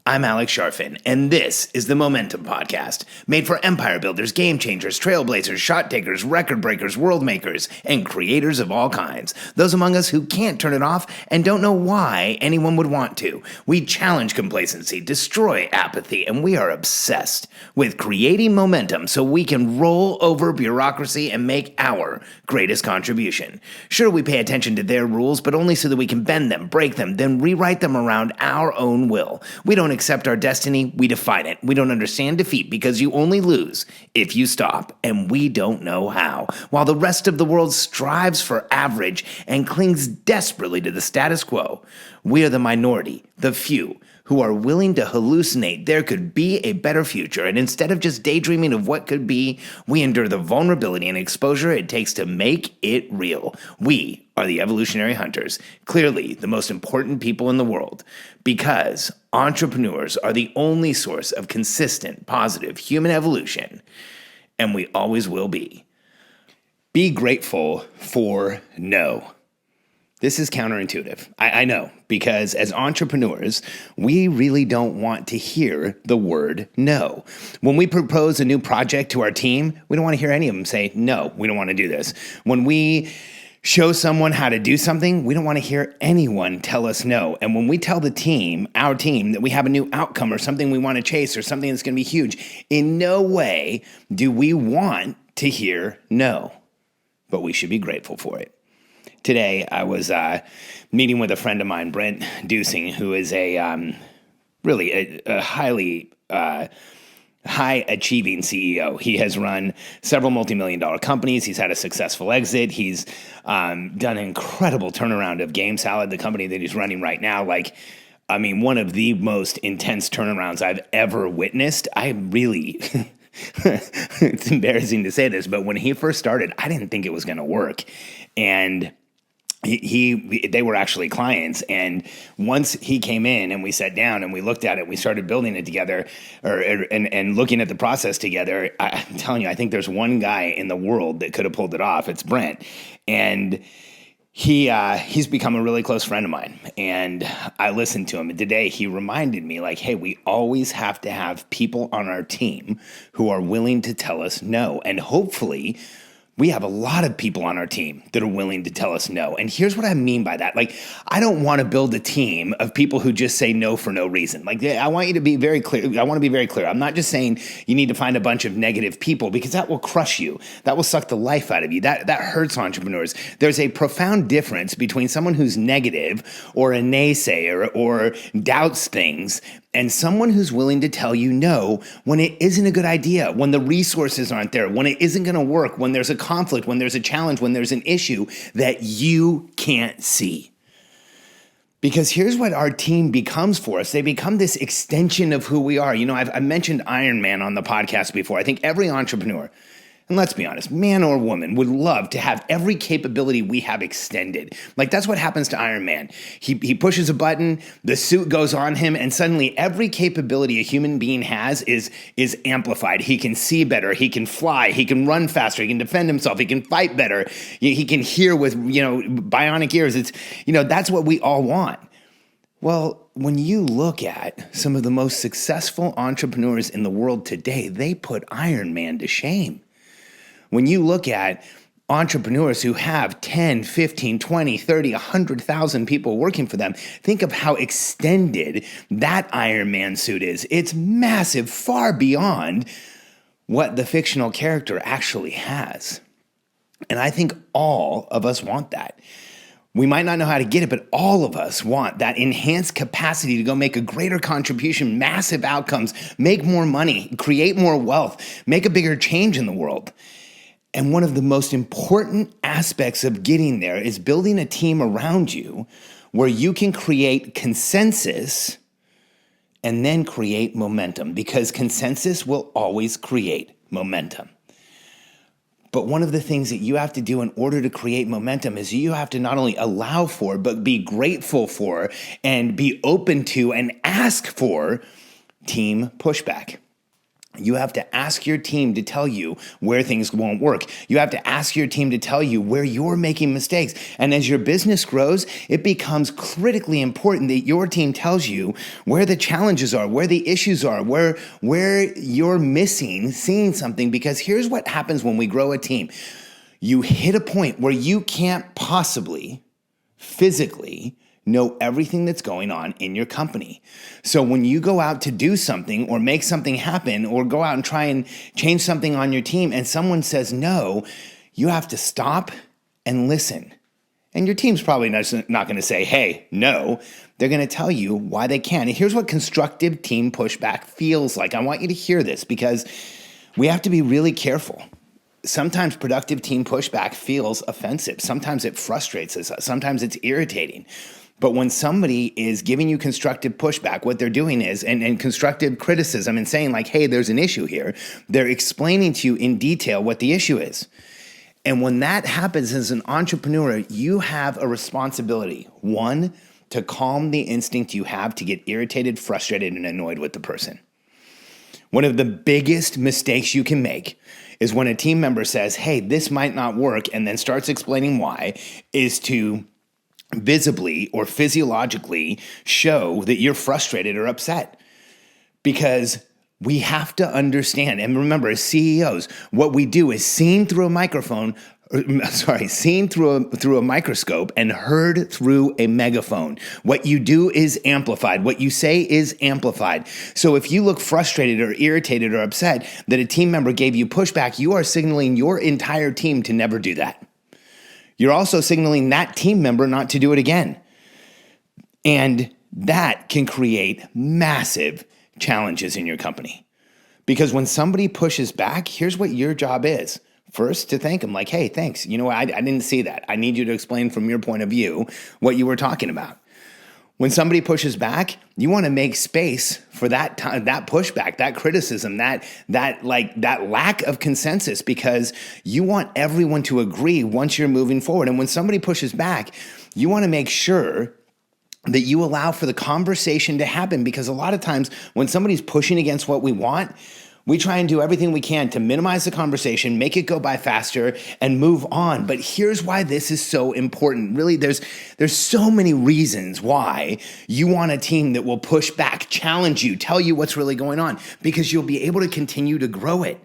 I'm Alex Sharfin, and this is the Momentum Podcast, made for empire builders, game changers, trailblazers, shot takers, record breakers, world makers, and creators of all kinds. Those among us who can't turn it off and don't know why anyone would want to. We challenge complacency, destroy apathy, and we are obsessed with creating momentum so we can roll over bureaucracy and make our greatest contribution. Sure, we pay attention to their rules, but only so that we can bend them, break them, then rewrite them around our own will. We don't accept our destiny, we define it. We don't understand defeat because you only lose if you stop, and we don't know how. While the rest of the world strives for average and clings desperately to the status quo, we are the minority, the few, who are willing to hallucinate there could be a better future, and instead of just daydreaming of what could be, we endure the vulnerability and exposure it takes to make it real. We are the evolutionary hunters, clearly the most important people in the world, because entrepreneurs are the only source of consistent, positive human evolution, and we always will be. Be grateful for no. This is counterintuitive. I know, because as entrepreneurs, we really don't want to hear the word no. When we propose a new project to our team, we don't want to hear any of them say, no, we don't want to do this. When we show someone how to do something, we don't want to hear anyone tell us no. And when we tell the team, our team, that we have a new outcome or something we want to chase or something that's going to be huge, in no way do we want to hear no. But we should be grateful for it. Today, I was meeting with a friend of mine, Brent Dusing, who is really a highly high-achieving CEO. He has run several multi-million-dollar companies. He's had a successful exit. He's done an incredible turnaround of Game Salad, the company that he's running right now. One of the most intense turnarounds I've ever witnessed. I really... It's embarrassing to say this, but when he first started, I didn't think it was going to work. And they were actually clients, and once he came in and we sat down and we looked at it, we started building it together, and looking at the process together. I'm telling you, I think there's one guy in the world that could have pulled it off. It's Brent, and he's become a really close friend of mine. And I listened to him, and today he reminded me, hey, we always have to have people on our team who are willing to tell us no, and hopefully we have a lot of people on our team that are willing to tell us no. And here's what I mean by that. I don't want to build a team of people who just say no for no reason. I want you to be very clear. I want to be very clear. I'm not just saying you need to find a bunch of negative people, because that will crush you. That will suck the life out of you. That hurts entrepreneurs. There's a profound difference between someone who's negative or a naysayer or doubts things and someone who's willing to tell you no when it isn't a good idea, when the resources aren't there, when it isn't going to work, when there's a conflict, when there's a challenge, when there's an issue that you can't see. Because here's what our team becomes for us. They become this extension of who we are. I've mentioned Iron Man on the podcast before. I think every entrepreneur, and let's be honest, man or woman, would love to have every capability we have extended. That's what happens to Iron Man. He pushes a button, the suit goes on him, and suddenly every capability a human being has is amplified. He can see better, he can fly, he can run faster, he can defend himself, he can fight better, he can hear with bionic ears. That's what we all want. Well, when you look at some of the most successful entrepreneurs in the world today, they put Iron Man to shame. When you look at entrepreneurs who have 10, 15, 20, 30, 100,000 people working for them, think of how extended that Iron Man suit is. It's massive, far beyond what the fictional character actually has. And I think all of us want that. We might not know how to get it, but all of us want that enhanced capacity to go make a greater contribution, massive outcomes, make more money, create more wealth, make a bigger change in the world. And one of the most important aspects of getting there is building a team around you where you can create consensus and then create momentum, because consensus will always create momentum. But one of the things that you have to do in order to create momentum is you have to not only allow for, but be grateful for and be open to and ask for team pushback. You have to ask your team to tell you where things won't work. You have to ask your team to tell you where you're making mistakes. And as your business grows, it becomes critically important that your team tells you where the challenges are, where the issues are, where you're seeing something. Because here's what happens when we grow a team. You hit a point where you can't possibly physically know everything that's going on in your company. So when you go out to do something or make something happen or go out and try and change something on your team and someone says no, you have to stop and listen. And your team's probably not going to say, hey, no. They're going to tell you why they can. And here's what constructive team pushback feels like. I want you to hear this because we have to be really careful. Sometimes productive team pushback feels offensive. Sometimes it frustrates us. Sometimes it's irritating. But when somebody is giving you constructive pushback, what they're doing is, and constructive criticism and saying like, hey, there's an issue here, they're explaining to you in detail what the issue is. And when that happens as an entrepreneur, you have a responsibility. One, to calm the instinct you have to get irritated, frustrated, and annoyed with the person. One of the biggest mistakes you can make is when a team member says, hey, this might not work, and then starts explaining why, is to visibly or physiologically show that you're frustrated or upset. Because we have to understand, and remember, as CEOs, what we do is seen through a microscope and heard through a megaphone. What you do is amplified. What you say is amplified. So if you look frustrated or irritated or upset that a team member gave you pushback, you are signaling your entire team to never do that. You're also signaling that team member not to do it again. And that can create massive challenges in your company. Because when somebody pushes back, here's what your job is. First, to thank them like, hey, thanks. You know what? I didn't see that. I need you to explain from your point of view what you were talking about. When somebody pushes back, you want to make space for that pushback, that criticism, that lack of consensus, because you want everyone to agree once you're moving forward. And when somebody pushes back, you want to make sure that you allow for the conversation to happen, because a lot of times when somebody's pushing against what we want, we try and do everything we can to minimize the conversation, make it go by faster, and move on. But here's why this is so important. Really, there's so many reasons why you want a team that will push back, challenge you, tell you what's really going on, because you'll be able to continue to grow it.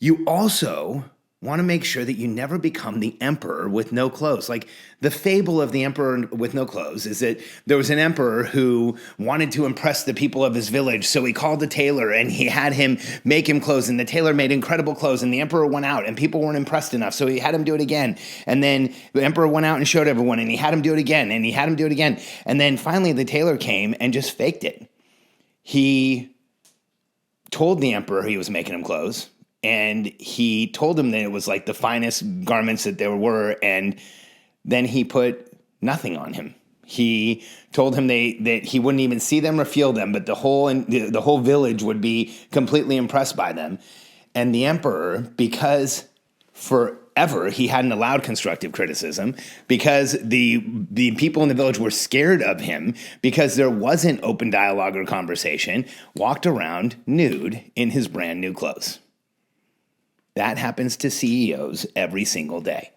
You also want to make sure that you never become the emperor with no clothes. Like the fable of the emperor with no clothes is that there was an emperor who wanted to impress the people of his village. So he called a tailor and he had him make him clothes, and the tailor made incredible clothes, and the emperor went out and people weren't impressed enough. So he had him do it again. And then the emperor went out and showed everyone, and he had him do it again, and he had him do it again. And then finally the tailor came and just faked it. He told the emperor he was making him clothes, and he told him that it was like the finest garments that there were, and then he put nothing on him. He told him that he wouldn't even see them or feel them, but the whole village would be completely impressed by them. And the emperor, because forever he hadn't allowed constructive criticism, because the people in the village were scared of him, because there wasn't open dialogue or conversation, walked around nude in his brand new clothes. That happens to CEOs every single day.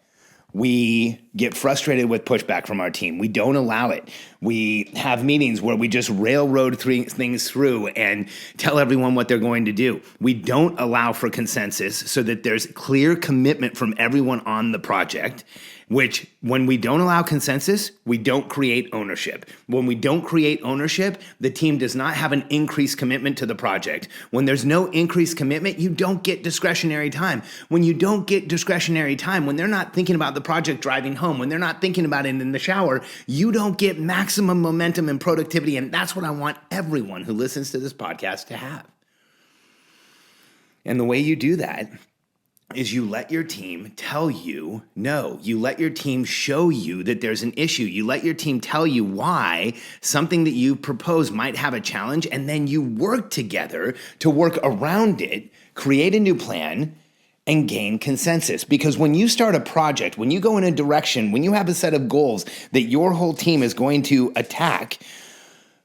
We get frustrated with pushback from our team. We don't allow it. We have meetings where we just railroad things through and tell everyone what they're going to do. We don't allow for consensus so that there's clear commitment from everyone on the project, which when we don't allow consensus, we don't create ownership. When we don't create ownership, the team does not have an increased commitment to the project. When there's no increased commitment, you don't get discretionary time. When you don't get discretionary time, when they're not thinking about the project driving home, when they're not thinking about it in the shower, you don't get maximum momentum and productivity. And that's what I want everyone who listens to this podcast to have. And the way you do that is you let your team tell you no. You let your team show you that there's an issue. You let your team tell you why something that you propose might have a challenge, and then you work together to work around it, create a new plan, and gain consensus. Because when you start a project, when you go in a direction, when you have a set of goals that your whole team is going to attack,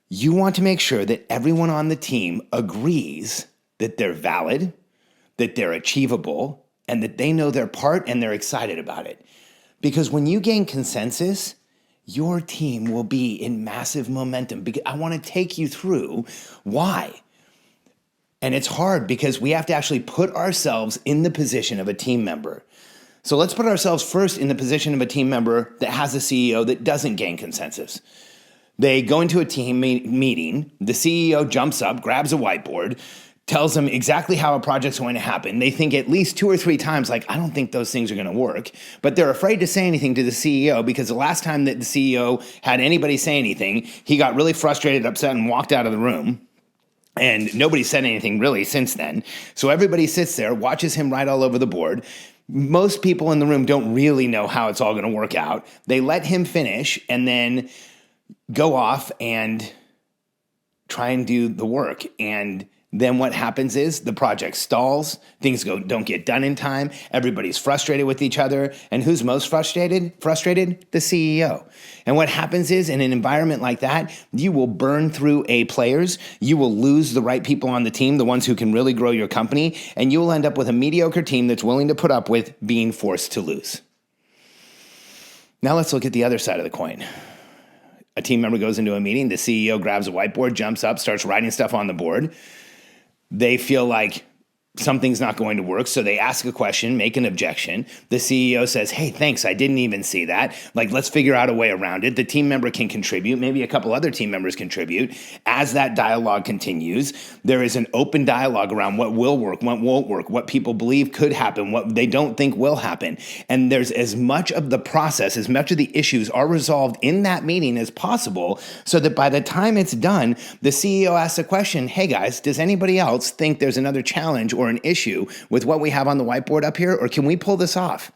you want to make sure that everyone on the team agrees that they're valid, that they're achievable, and that they know their part and they're excited about it. Because when you gain consensus, your team will be in massive momentum. I want to take you through why. And it's hard because we have to actually put ourselves in the position of a team member. So let's put ourselves first in the position of a team member that has a CEO that doesn't gain consensus. They go into a team meeting, the CEO jumps up, grabs a whiteboard, tells them exactly how a project's going to happen. They think at least 2 or 3 times, like, I don't think those things are going to work. But they're afraid to say anything to the CEO because the last time that the CEO had anybody say anything, he got really frustrated, upset, and walked out of the room. And nobody said anything really since then. So everybody sits there, watches him write all over the board. Most people in the room don't really know how it's all going to work out. They let him finish and then go off and try and do the work. And then what happens is the project stalls, things don't get done in time, everybody's frustrated with each other, and who's most frustrated? Frustrated? The CEO. And what happens is in an environment like that, you will burn through A players, you will lose the right people on the team, the ones who can really grow your company, and you will end up with a mediocre team that's willing to put up with being forced to lose. Now let's look at the other side of the coin. A team member goes into a meeting, the CEO grabs a whiteboard, jumps up, starts writing stuff on the board. They feel like something's not going to work, so they ask a question, make an objection. The CEO says, hey, thanks, I didn't even see that. Like, let's figure out a way around it. The team member can contribute. Maybe a couple other team members contribute. As that dialogue continues, there is an open dialogue around what will work, what won't work, what people believe could happen, what they don't think will happen. And there's as much of the process, as much of the issues are resolved in that meeting as possible, so that by the time it's done, the CEO asks a question, hey guys, does anybody else think there's another challenge or an issue with what we have on the whiteboard up here, or can we pull this off?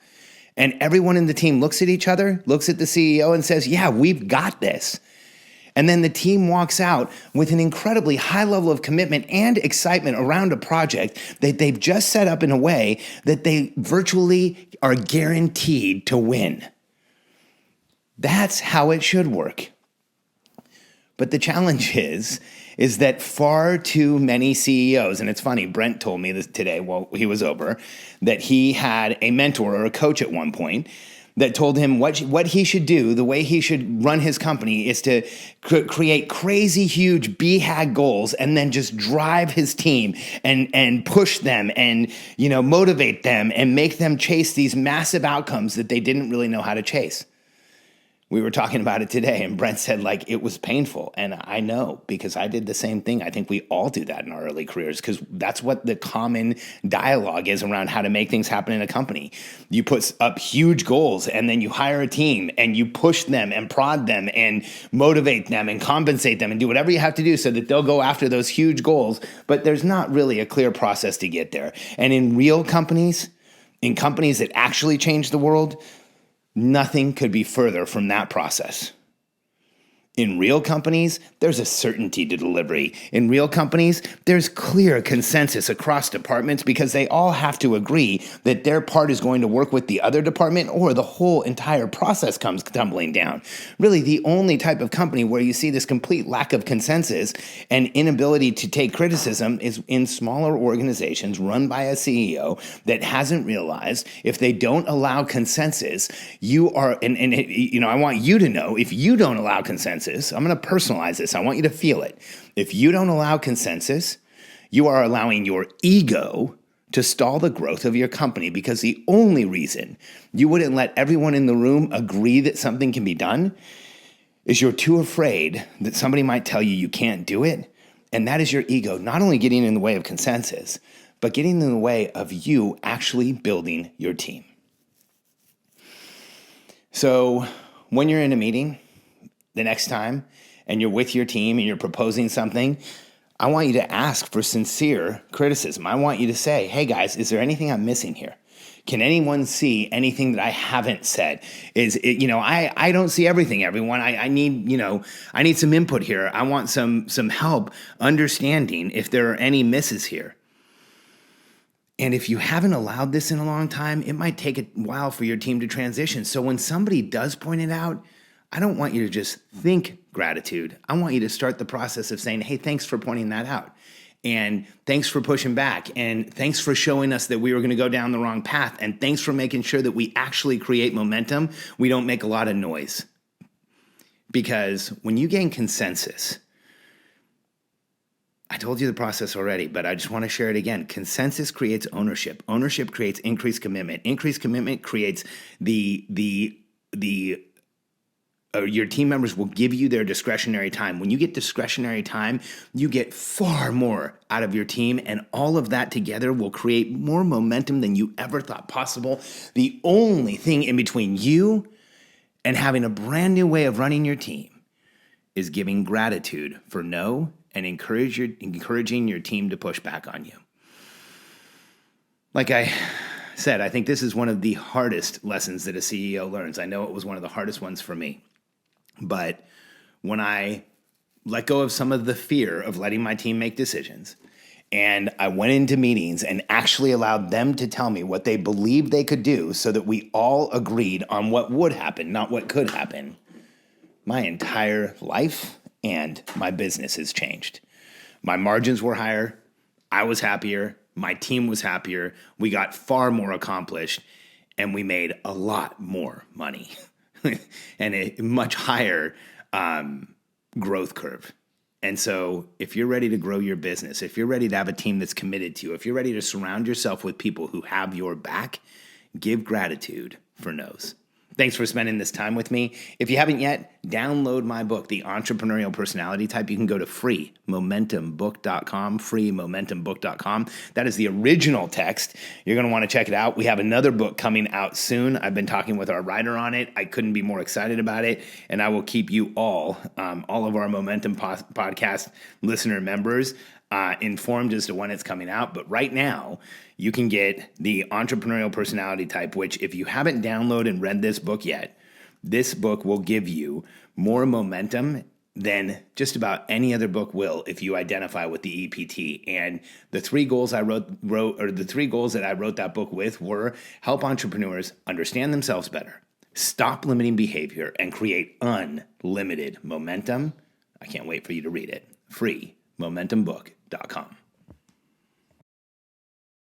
And everyone in the team looks at each other, looks at the CEO and says, yeah, we've got this. And then the team walks out with an incredibly high level of commitment and excitement around a project that they've just set up in a way that they virtually are guaranteed to win. That's how it should work. But the challenge is that far too many CEOs, and it's funny, Brent told me this today while he was over, that he had a mentor or a coach at one point that told him what he should do, the way he should run his company is to create crazy, huge BHAG goals and then just drive his team and push them and, motivate them and make them chase these massive outcomes that they didn't really know how to chase. We were talking about it today, and Brent said, it was painful. And I know, because I did the same thing. I think we all do that in our early careers, because that's what the common dialogue is around how to make things happen in a company. You put up huge goals, and then you hire a team, and you push them and prod them and motivate them and compensate them and do whatever you have to do so that they'll go after those huge goals. But there's not really a clear process to get there. And in real companies, in companies that actually change the world, nothing could be further from that process. In real companies, there's a certainty to delivery. In real companies, there's clear consensus across departments because they all have to agree that their part is going to work with the other department or the whole entire process comes tumbling down. Really, the only type of company where you see this complete lack of consensus and inability to take criticism is in smaller organizations run by a CEO that hasn't realized if they don't allow consensus, you are, I want you to know, if you don't allow consensus, I'm going to personalize this. I want you to feel it. If you don't allow consensus, you are allowing your ego to stall the growth of your company, because the only reason you wouldn't let everyone in the room agree that something can be done is you're too afraid that somebody might tell you you can't do it. And that is your ego not only getting in the way of consensus, but getting in the way of you actually building your team. So when you're in a meeting the next time and you're with your team and you're proposing something, I want you to ask for sincere criticism. I want you to say, hey guys, is there anything I'm missing here? Can anyone see anything that I haven't said? I don't see everything, everyone. I need some input here. I want some help understanding if there are any misses here. And if you haven't allowed this in a long time, it might take a while for your team to transition. So when somebody does point it out, I don't want you to just think gratitude. I want you to start the process of saying, hey, thanks for pointing that out. And thanks for pushing back. And thanks for showing us that we were going to go down the wrong path. And thanks for making sure that we actually create momentum. We don't make a lot of noise. Because when you gain consensus, I told you the process already, but I just want to share it again. Consensus creates ownership. Ownership creates increased commitment. Increased commitment creates your team members will give you their discretionary time. When you get discretionary time, you get far more out of your team, and all of that together will create more momentum than you ever thought possible. The only thing in between you and having a brand new way of running your team is giving gratitude for no and encouraging your team to push back on you. Like I said, I think this is one of the hardest lessons that a CEO learns. I know it was one of the hardest ones for me. But when I let go of some of the fear of letting my team make decisions, and I went into meetings and actually allowed them to tell me what they believed they could do so that we all agreed on what would happen, not what could happen, my entire life and my business has changed. My margins were higher. I was happier. My team was happier. We got far more accomplished, and we made a lot more money and a much higher growth curve. And so if you're ready to grow your business, if you're ready to have a team that's committed to you, if you're ready to surround yourself with people who have your back, give gratitude for no's. Thanks for spending this time with me. If you haven't yet, download my book, The Entrepreneurial Personality Type. You can go to freemomentumbook.com, freemomentumbook.com. That is the original text. You're going to want to check it out. We have another book coming out soon. I've been talking with our writer on it. I couldn't be more excited about it. And I will keep you all of our Momentum podcast listener members, informed as to when it's coming out. But right now, you can get The Entrepreneurial Personality Type, which if you haven't downloaded and read this book yet, this book will give you more momentum than just about any other book will if you identify with the EPT. And the three goals that I wrote that book with were help entrepreneurs understand themselves better, stop limiting behavior, and create unlimited momentum. I can't wait for you to read it. freemomentumbook.com.